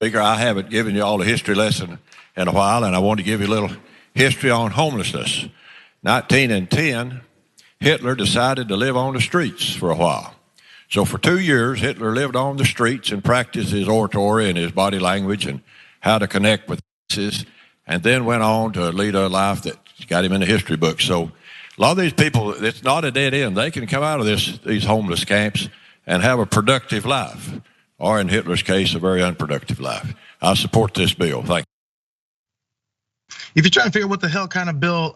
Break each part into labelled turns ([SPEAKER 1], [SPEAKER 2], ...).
[SPEAKER 1] Speaker, I haven't given you all a history lesson in a while, and I want to give you a little history on homelessness. 1910, Hitler decided to live on the streets for a while. So for 2 years, Hitler lived on the streets and practiced his oratory and his body language and how to connect with masses, and then went on to lead a life that got him in the history books. So a lot of these people, it's not a dead end. They can come out of these homeless camps and have a productive life, or in Hitler's case, a very unproductive life. I support this bill. Thank you.
[SPEAKER 2] If you're trying to figure out what the hell kind of bill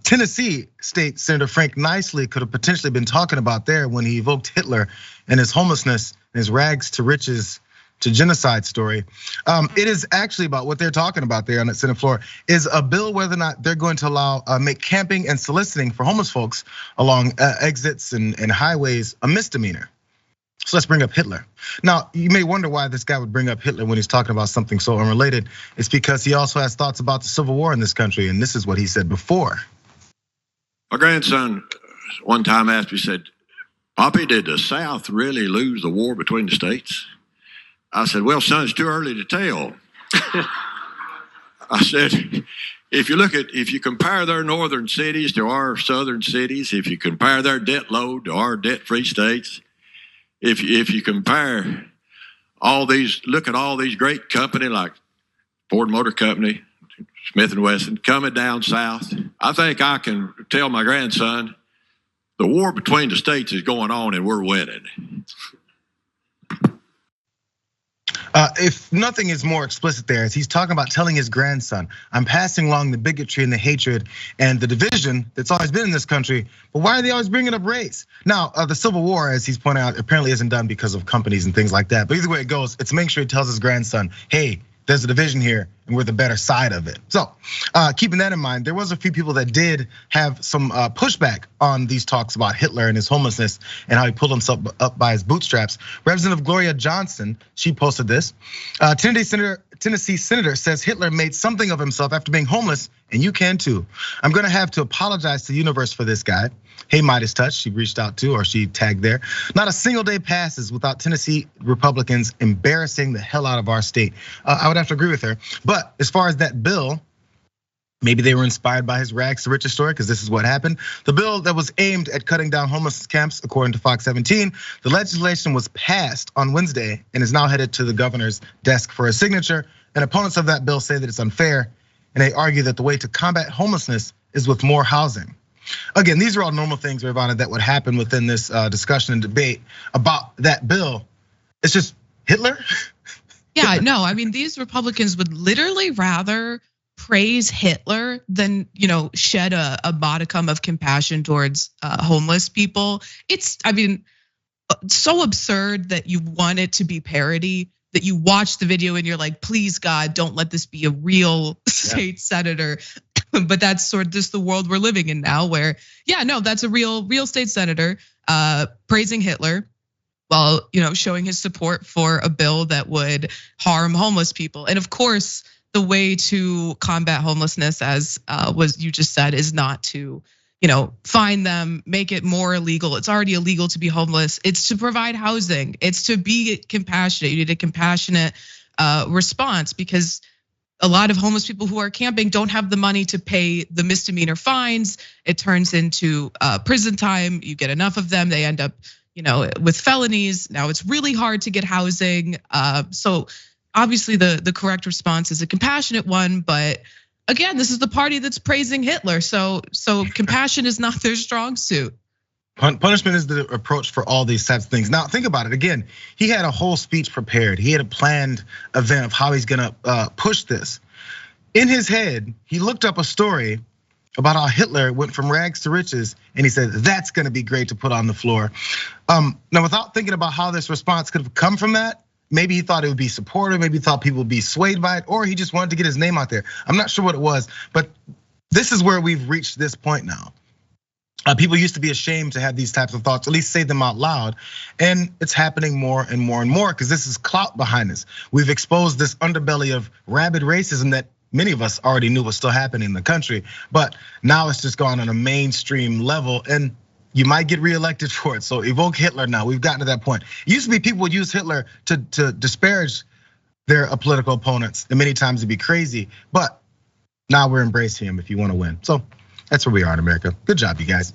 [SPEAKER 2] Tennessee State Senator Frank Nicely could have potentially been talking about there when he evoked Hitler and his homelessness and his rags to riches to genocide story. It is actually about what they're talking about there on the Senate floor is a bill whether or not they're going to allow make camping and soliciting for homeless folks along exits and highways a misdemeanor. So let's bring up Hitler. Now, you may wonder why this guy would bring up Hitler when he's talking about something so unrelated. It's because he also has thoughts about the Civil War in this country, and this is what he said before.
[SPEAKER 1] My grandson one time asked me, said, "Poppy, did the South really lose the war between the states?" I said, "Well, son, it's too early to tell." I said, if you compare their northern cities to our southern cities, if you compare their debt load to our debt-free states, if you compare all these, look at all these great companies like Ford Motor Company, Smith & Wesson, coming down south, I think I can tell my grandson the war between the states is going on and we're winning.
[SPEAKER 2] If nothing is more explicit there, is he's talking about telling his grandson, I'm passing along the bigotry and the hatred and the division that's always been in this country, but why are they always bringing up race? Now, the Civil War, as he's pointed out, apparently isn't done because of companies and things like that. But either way it goes, it's make sure he tells his grandson, hey, there's a division here and we're the better side of it. So keeping that in mind, there was a few people that did have some pushback on these talks about Hitler and his homelessness and how he pulled himself up by his bootstraps. Representative Gloria Johnson, she posted this. Tennessee senator says Hitler made something of himself after being homeless, and you can too. I'm gonna have to apologize to the universe for this guy. Hey, Midas Touch, she reached out to, or she tagged there. Not a single day passes without Tennessee Republicans embarrassing the hell out of our state. I would have to agree with her. But as far as that bill, maybe they were inspired by his rags to riches story, because this is what happened. The bill that was aimed at cutting down homeless camps, according to Fox 17, the legislation was passed on Wednesday and is now headed to the governor's desk for a signature. And opponents of that bill say that it's unfair, and they argue that the way to combat homelessness is with more housing. Again, these are all normal things, Ravana, that would happen within this discussion and debate about that bill. It's just Hitler.
[SPEAKER 3] Yeah, no, I mean, these Republicans would literally rather praise Hitler than, shed a modicum of compassion towards homeless people. It's, I mean, so absurd that you want it to be parody, that you watch the video and you're like, please God, don't let this be a real state senator. But that's sort of just the world we're living in now, where, yeah, no, that's a real state senator praising Hitler while, showing his support for a bill that would harm homeless people. And of course, the way to combat homelessness, as was you just said, is not to, fine them, make it more illegal. It's already illegal to be homeless. It's to provide housing. It's to be compassionate. You need a compassionate response, because a lot of homeless people who are camping don't have the money to pay the misdemeanor fines. It turns into prison time. You get enough of them, they end up, with felonies. Now it's really hard to get housing. So obviously the correct response is a compassionate one, but again, this is the party that's praising Hitler. So compassion is not their strong suit.
[SPEAKER 2] Punishment is the approach for all these types of things. Now, think about it. Again, he had a whole speech prepared. He had a planned event of how he's gonna push this. In his head, he looked up a story about how Hitler went from rags to riches, and he said, that's gonna be great to put on the floor. Now, without thinking about how this response could have come from that, maybe he thought it would be supportive, maybe he thought people would be swayed by it, or he just wanted to get his name out there. I'm not sure what it was, but this is where we've reached this point now. People used to be ashamed to have these types of thoughts, at least say them out loud. And it's happening more and more and more, because this is clout behind this. We've exposed this underbelly of rabid racism that many of us already knew was still happening in the country. But now it's just gone on a mainstream level, and you might get reelected for it. So evoke Hitler now. We've gotten to that point. It used to be people would use Hitler to disparage their political opponents, and many times it'd be crazy. But now we're embracing him if you want to win. So that's where we are in America. Good job, you guys.